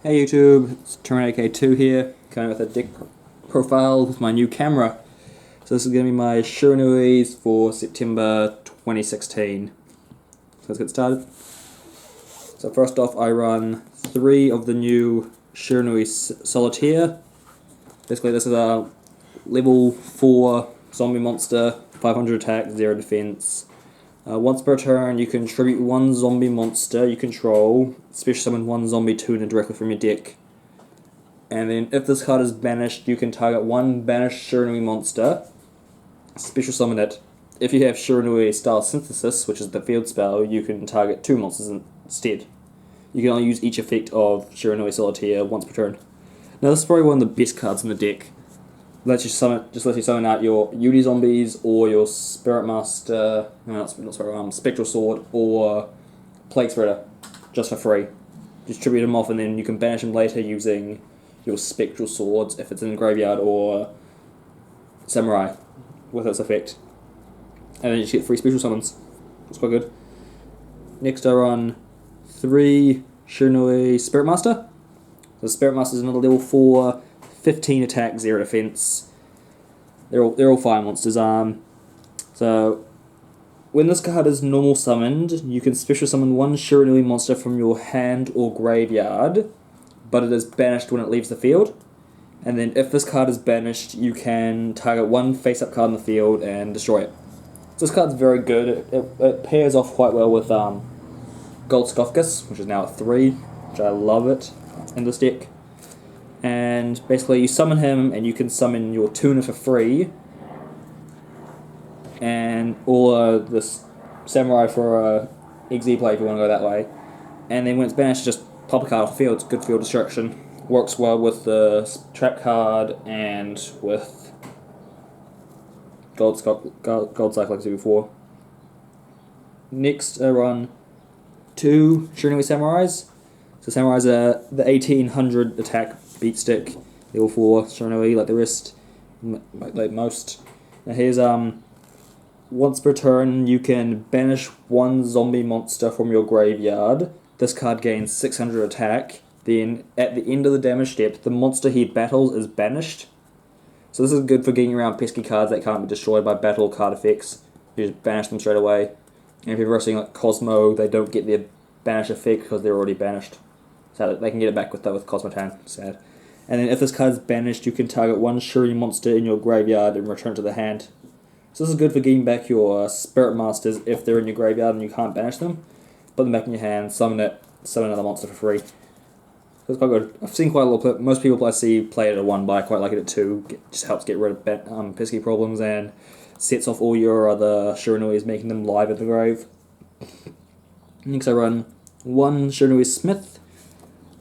Hey YouTube, it's Terminator2 here, coming with a deck profile with my new camera. So this is going to be my Shiranuis for September 2016. So let's get started. So first off, I run 3 of the new Shiranui Solitaire. Basically this is a level 4 zombie monster, 500 attack, 0 defense. Once per turn, you can tribute 1 zombie monster you control, special summon 1 zombie tuner directly from your deck. And then if this card is banished, you can target 1 banished Shiranui monster, special summon it. If you have Shiranui Style Synthesis, which is the field spell, you can target 2 monsters instead. You can only use each effect of Shiranui Solitaire once per turn. Now this is probably one of the best cards in the deck. Lets you summon out your Yudi zombies or your Spirit Master, Spectral Sword or Plague Spreader, just for free. Just tribute them off and then you can banish them later using your Spectral Swords if it's in the graveyard or Samurai with its effect. And then you just get free special summons. It's quite good. Next I run 3 Shiranui Spirit Master. So Spirit Master is another level 4, 15 attack, 0 defense. They're all fire monsters. So when this card is normal summoned, you can special summon 1 Shiranui monster from your hand or graveyard, but it is banished when it leaves the field. And then if this card is banished, you can target 1 face-up card in the field and destroy it. So this card's very good. It pairs off quite well with Gold Skofkus, which is now at 3, which I love it in this deck. And basically you summon him and you can summon your tuner for free, and or this samurai for a XE play if you want to go that way. And then when it's banished, just pop a card off the field. It's good field destruction. Works well with the trap card and with gold cycle like I did before. Next I run 2 Shiranui Samurais. So Samurais are the 1800 attack beat stick, level 4 Shiranui like the rest, like most. Now here's once per turn you can banish 1 zombie monster from your graveyard. This card gains 600 attack. Then at the end of the damage step, the monster he battles is banished. So this is good for getting around pesky cards that can't be destroyed by battle card effects. You just banish them straight away. And if you're versing like Cosmo, they don't get their banish effect because they're already banished. So they can get it back with Cosmotan. Sad. And then if this card is banished, you can target 1 Shiranui monster in your graveyard and return it to the hand. So this is good for getting back your Spirit Masters if they're in your graveyard and you can't banish them. Put them back in your hand, summon another monster for free. So it's quite good. I've seen quite a lot of most people I see play it at 1, but I quite like it at 2. Just helps get rid of pesky problems and sets off all your other Shiranuis, making them live at the grave. Next I run 1 Shiranui Smith,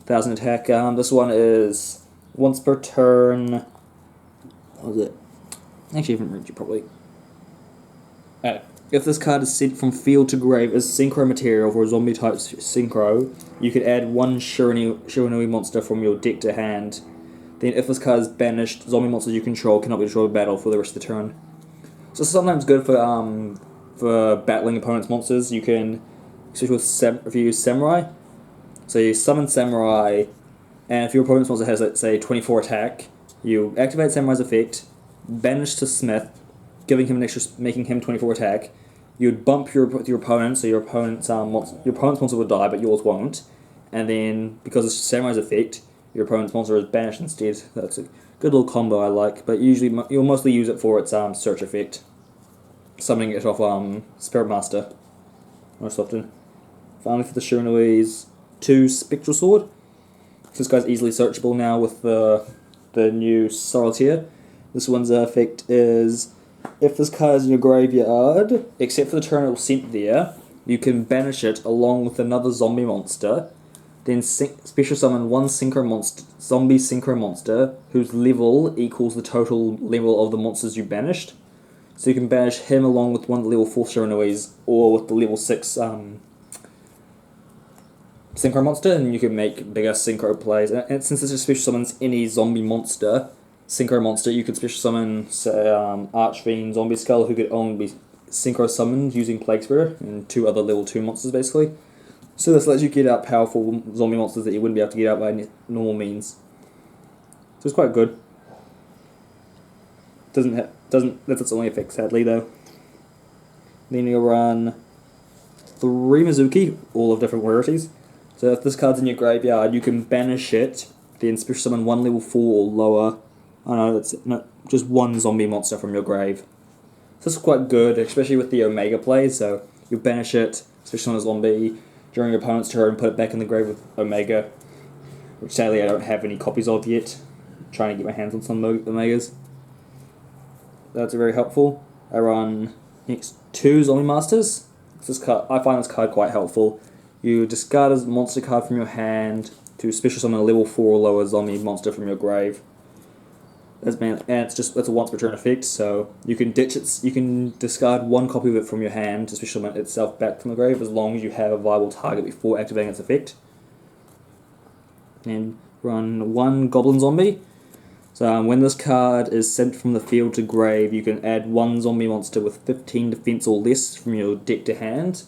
1000 attack. This one is once per turn. What was it? Actually, I haven't read you properly. If this card is sent from field to grave as synchro material for a zombie type synchro, you could add 1 Shiranui monster from your deck to hand. Then if this card is banished, zombie monsters you control cannot be destroyed in battle for the rest of the turn. So it's sometimes good for battling opponents' monsters. You can, especially if you use Samurai. So you summon Samurai, and if your opponent's monster has, let's say, 24 attack, you activate Samurai's effect, banish to Smith, making him 24 attack. You'd bump your opponent, so your opponent's monster will die, but yours won't. And then because it's Samurai's effect, your opponent's monster is banished instead. That's a good little combo I like. But usually you'll mostly use it for its search effect, summoning it off Spirit Master most often. Finally for the Shiranuis, 2 Spectral Sword. This guy's easily searchable now with the new Solitaire. This one's effect is, if this card is in your graveyard, except for the turn it was sent there, you can banish it along with another zombie monster, then special summon 1 zombie synchro monster, whose level equals the total level of the monsters you banished. So you can banish him along with 1 of the level 4 Shiranuis, or with the level 6 synchro monster, and you can make bigger synchro plays. And since this just special summons any zombie monster, synchro monster, you could special summon, say, Archfiend Zombie Skull, who could only be synchro summoned using Plague Spreader, and 2 other level 2 monsters basically. So this lets you get out powerful zombie monsters that you wouldn't be able to get out by normal means. So it's quite good. That's its only effect, sadly, though. Then you'll run 3 Mizuki, all of different rarities. So if this card's in your graveyard, you can banish it, then special summon 1 level 4 or lower. I know that's not just 1 zombie monster from your grave. So this is quite good, especially with the Omega play. So you banish it, special summon a zombie during your opponent's turn, put it back in the grave with Omega, which sadly I don't have any copies of yet. I'm trying to get my hands on some Omegas. That's very helpful. I run next 2 Zombie Masters. This card, I find this card quite helpful. You discard a monster card from your hand to special summon a level 4 or lower zombie monster from your grave. That's a once per turn effect, so you can ditch it. You can discard 1 copy of it from your hand to special summon itself back from the grave, as long as you have a viable target before activating its effect. And run 1 Goblin Zombie. So when this card is sent from the field to grave, you can add 1 zombie monster with 15 defense or less from your deck to hand.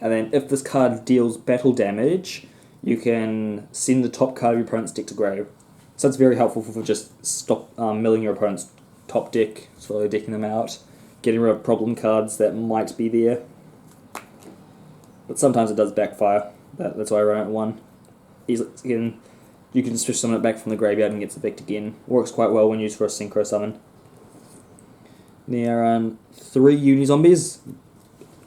And then if this card deals battle damage, you can send the top card of your opponent's deck to grave. So it's very helpful for just stop milling your opponent's top deck, slowly decking them out, getting rid of problem cards that might be there. But sometimes it does backfire. That's why I run it at 1. Again, you can just summon it back from the graveyard and get the effect again. Works quite well when used for a synchro summon. There are 3 Uni-Zombies.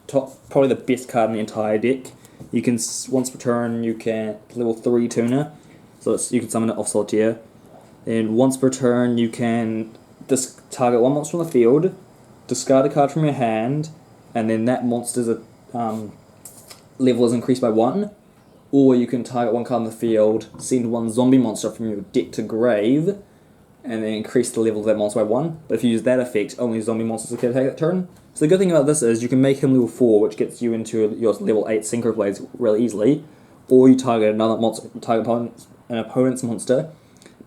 Probably the best card in the entire deck. You can, once per turn, you can level 3 tuner. So you can summon it off Solitaire. Then once per turn, you can target 1 monster from the field, discard a card from your hand, and then that monster's level is increased by 1. Or you can target 1 card in the field, send 1 zombie monster from your deck to grave, and then increase the level of that monster by 1. But if you use that effect, only zombie monsters can take that turn. So the good thing about this is you can make him level 4, which gets you into your level 8 synchro plays really easily. Or you target another monster, an opponent's monster,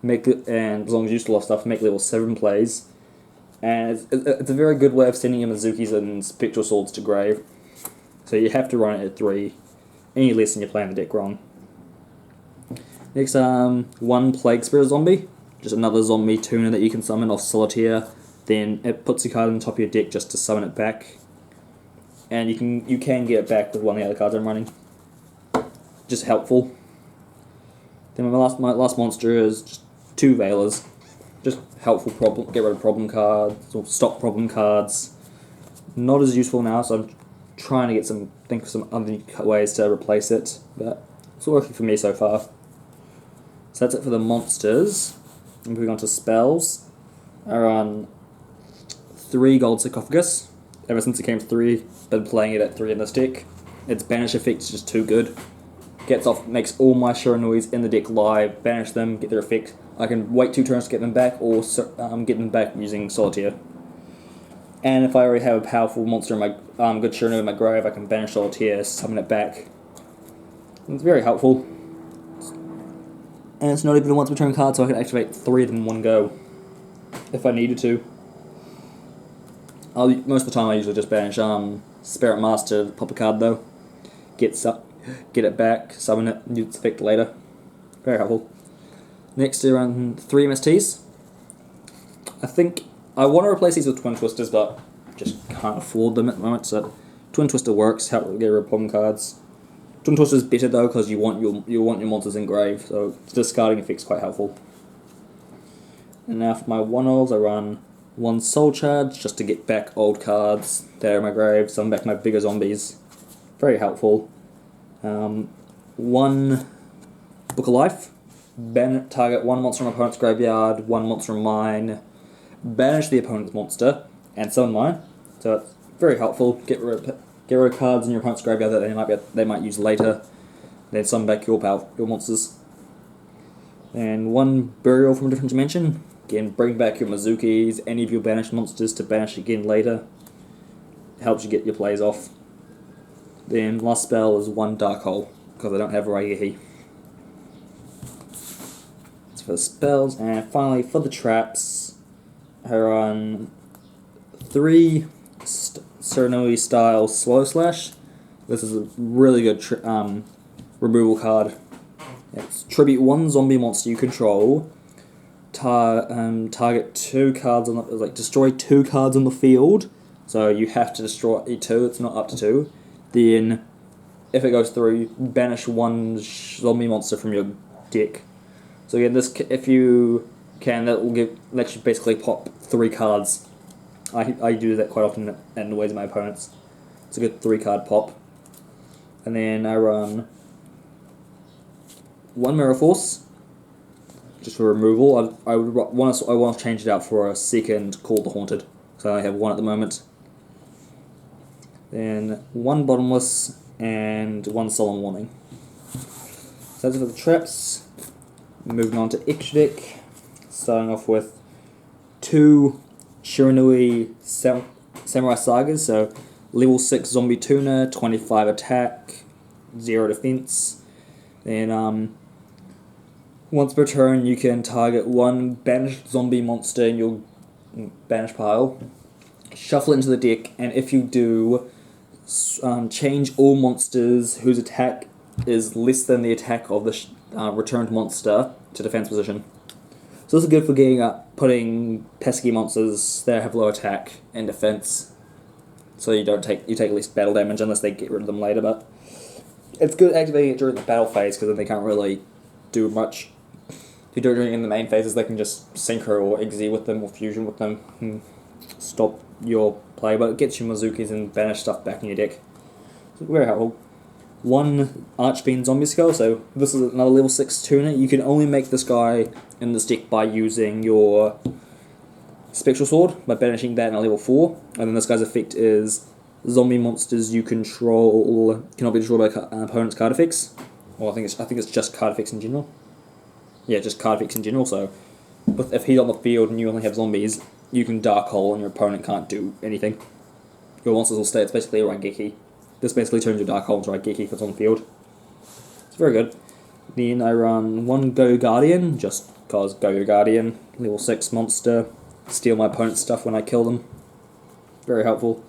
and as long as you still have stuff, make level 7 plays. And it's a very good way of sending your Mizukis and Spectral Swords to grave. So you have to run it at 3. Any less than you're playing the deck wrong. Next, 1 Plague Spirit Zombie. Just another zombie tuner that you can summon off Solitaire. Then it puts a card on the top of your deck just to summon it back. And you can get it back with one of the other cards I'm running. Just helpful. Then my last monster is just 2 Veilers. Just helpful get rid of problem cards, or stop problem cards. Not as useful now, so I'm trying to think of some other ways to replace it, but it's working for me so far. So that's it for the monsters. I'm moving on to spells. I run 3 Gold Sarcophagus. Ever since it came to 3, been playing it at 3 in this deck. Its banish effect is just too good. Makes all my Shiranuis in the deck live, banish them, get their effect. I can wait 2 turns to get them back, or get them back using Solitaire. And if I already have a powerful monster in my good Shiranui in my grave, I can banish Solitaire, summon it back. And it's very helpful. And it's not even a once per turn card, so I can activate 3 of them in one go, if I needed to. Most of the time I usually just banish Spirit Master, pop a card though. Get it back, summon it, and use its effect later. Very helpful. Next, I run 3 MSTs. I think I want to replace these with Twin Twisters, but just can't afford them at the moment, so Twin Twister works, help get rid of problem cards. Twin Twister is better though, because you want your monsters in grave, so discarding effects quite helpful. And now for my 1-ofs, I run 1 Soul Charge, just to get back old cards that are in my grave, summon back my bigger zombies. Very helpful. 1 Book of Life. Target 1 monster from my opponent's graveyard, 1 monster from mine. Banish the opponent's monster, and summon mine. So it's very helpful. Get rid of cards in your opponent's graveyard that they might use later. Then summon back your monsters. And 1 Burial from a Different Dimension. Again, bring back your Mizukis, any of your banished monsters to banish again later. Helps you get your plays off. Then last spell is 1 Dark Hole, because I don't have Raihi. That's for the spells. And finally, for the traps, I run 3 Shiranui style Slow Slash. This is a really good removal card. It's tribute 1 zombie monster you control. Target 2 cards on the, destroy 2 cards on the field. So you have to destroy 2. It's not up to 2. Then, if it goes through, banish 1 zombie monster from your deck. So again, this if you can, that will let you basically pop 3 cards. I do that quite often in the ways of my opponents. It's a good 3 card pop. And then I run 1 Mirror Force, just for removal. I want to change it out for a second Call the Haunted, so I only have 1 at the moment. Then 1 Bottomless and 1 Solemn Warning. So that's it for the traps. Moving on to extra deck, starting off with 2 Shiranui Samurai Sagas, so level 6 Zombie Tuner, 25 attack, 0 defense. Then once per turn you can target 1 banished zombie monster in your banish pile, shuffle it into the deck, and if you do, change all monsters whose attack is less than the attack of the returned monster to defense position. So this is good for getting putting pesky monsters that have low attack in defense, so you take least battle damage unless they get rid of them later. But it's good activating it during the battle phase, because then they can't really do much. If you do it in the main phases, they can just synchro or exe with them or fusion with them and stop your play, but it gets you Mizukis and banish stuff back in your deck. So very helpful. 1 Archfiend Zombie Skull, so this is another level 6 tuner. You can only make this guy in this deck by using your Spectral Sword, by banishing that in a level 4, and then this guy's effect is zombie monsters you control cannot be destroyed by opponent's card effects. Well, I think it's just card effects in general. Yeah, just card effects in general, so if he's on the field and you only have zombies, you can Dark Hole and your opponent can't do anything. Your monsters will stay. It's basically a Raigeki. This basically turns your Dark Hole into Raigeki if it's on the field. It's very good. Then I run 1 Go Guardian, just cause Go Guardian, level 6 monster, steal my opponent's stuff when I kill them. Very helpful.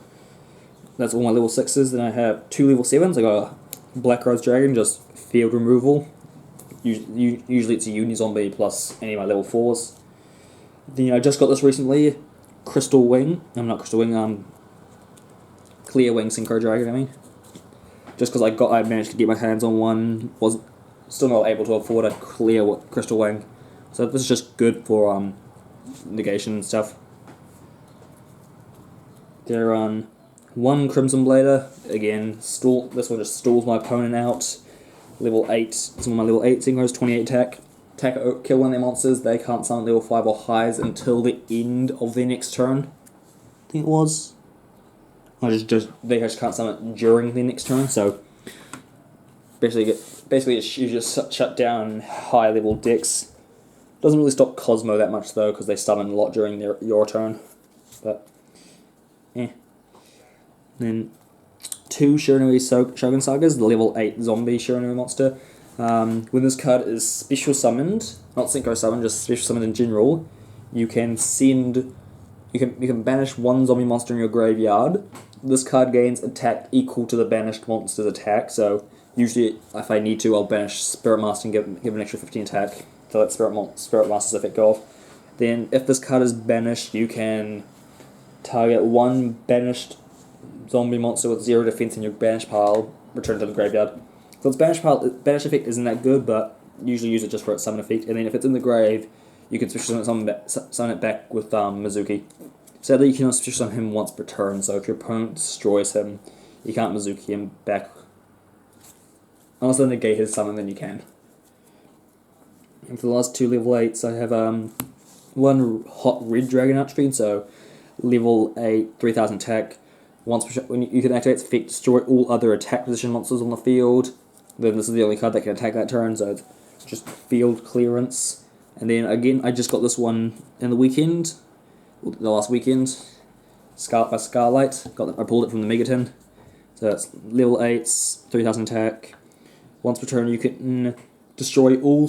That's all my level 6s. Then I have 2 level 7s. I got a Black Rose Dragon, just field removal. Usually it's a Uni Zombie plus any of my level 4s. Then I just got this recently, Crystal Wing. Not Crystal Wing, Clear Wing Synchro Dragon, I mean. Just because I managed to get my hands on one, was still not able to afford a clear Crystal Wing. So this is just good for negation and stuff. They're on 1 Crimson Blader, again, this one just stalls my opponent out. Level 8, some of my level 8 synchros, 28 attack. Kill one of their monsters, they can't summon level 5 or highs until the end of their next turn. I think it was. They just can't summon it during their next turn, so basically you just shut down high level decks. Doesn't really stop Cosmo that much though, because they summon a lot during your turn. But Then 2 Shiranui Shogun Sagas, the level 8 zombie Shiranui monster. When this card is special summoned, not synchro summoned, just special summoned in general, you can banish 1 zombie monster in your graveyard. This card gains attack equal to the banished monster's attack, so usually if I need to, I'll banish Spirit Master and give an extra 15 attack to let Spirit Master's effect go off. Then if this card is banished, you can target 1 banished zombie monster with 0 defense in your banish pile, return to the graveyard. So its banish effect isn't that good, but usually use it just for its summon effect. And then if it's in the grave, you can special summon it back with Mizuki. Sadly, you can only special summon him once per turn, so if your opponent destroys him, you can't Mizuki him back. Unless they negate his summon, then you can. And for the last 2 level 8s, I have 1 Hot Red Dragon Archfiend, so level 8, 3000 attack. When you can activate its effect, destroy all other attack position monsters on the field. Then this is the only card that can attack that turn, so it's just field clearance. And then again, I just got this one in the last weekend. By Scarlight. I pulled it from the Megaton. So it's level 8s, 3000 attack. Once per turn, you can destroy all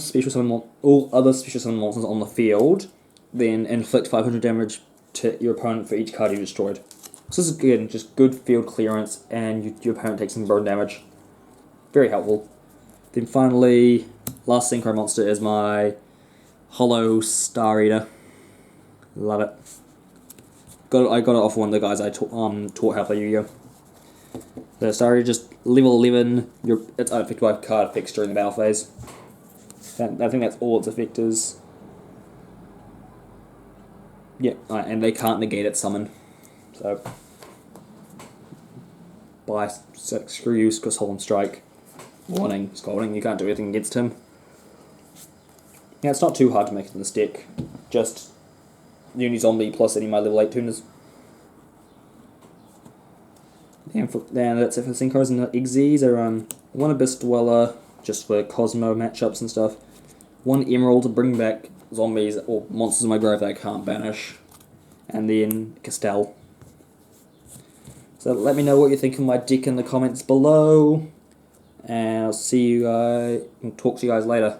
other special summon monsters on the field. Then inflict 500 damage to your opponent for each card you destroyed. So this is again just good field clearance, and your opponent takes some burn damage. Very helpful. Then finally, last synchro monster is my Hollow Star Eater. Love it. I got it off one of the guys I taught how to play Yu-Gi-Oh! The Star Eater, just level 11, it's unaffected by card effects during the battle phase. I think that's all its effect is. Yeah, and they can't negate its summon. So, bye, screw you, because Solemn Strike. Warning, Scolding, you can't do anything against him. Yeah, it's not too hard to make it in this deck. Just Uni Zombie plus any of my level 8 tuners. And that's it for Synchros and Xyz. I run one Abyss Dweller, just for Cosmo matchups and stuff. One Emerald to bring back zombies or monsters in my grave that I can't banish. And then Castell. So let me know what you think of my deck in the comments below. And I'll see you guys and talk to you guys later.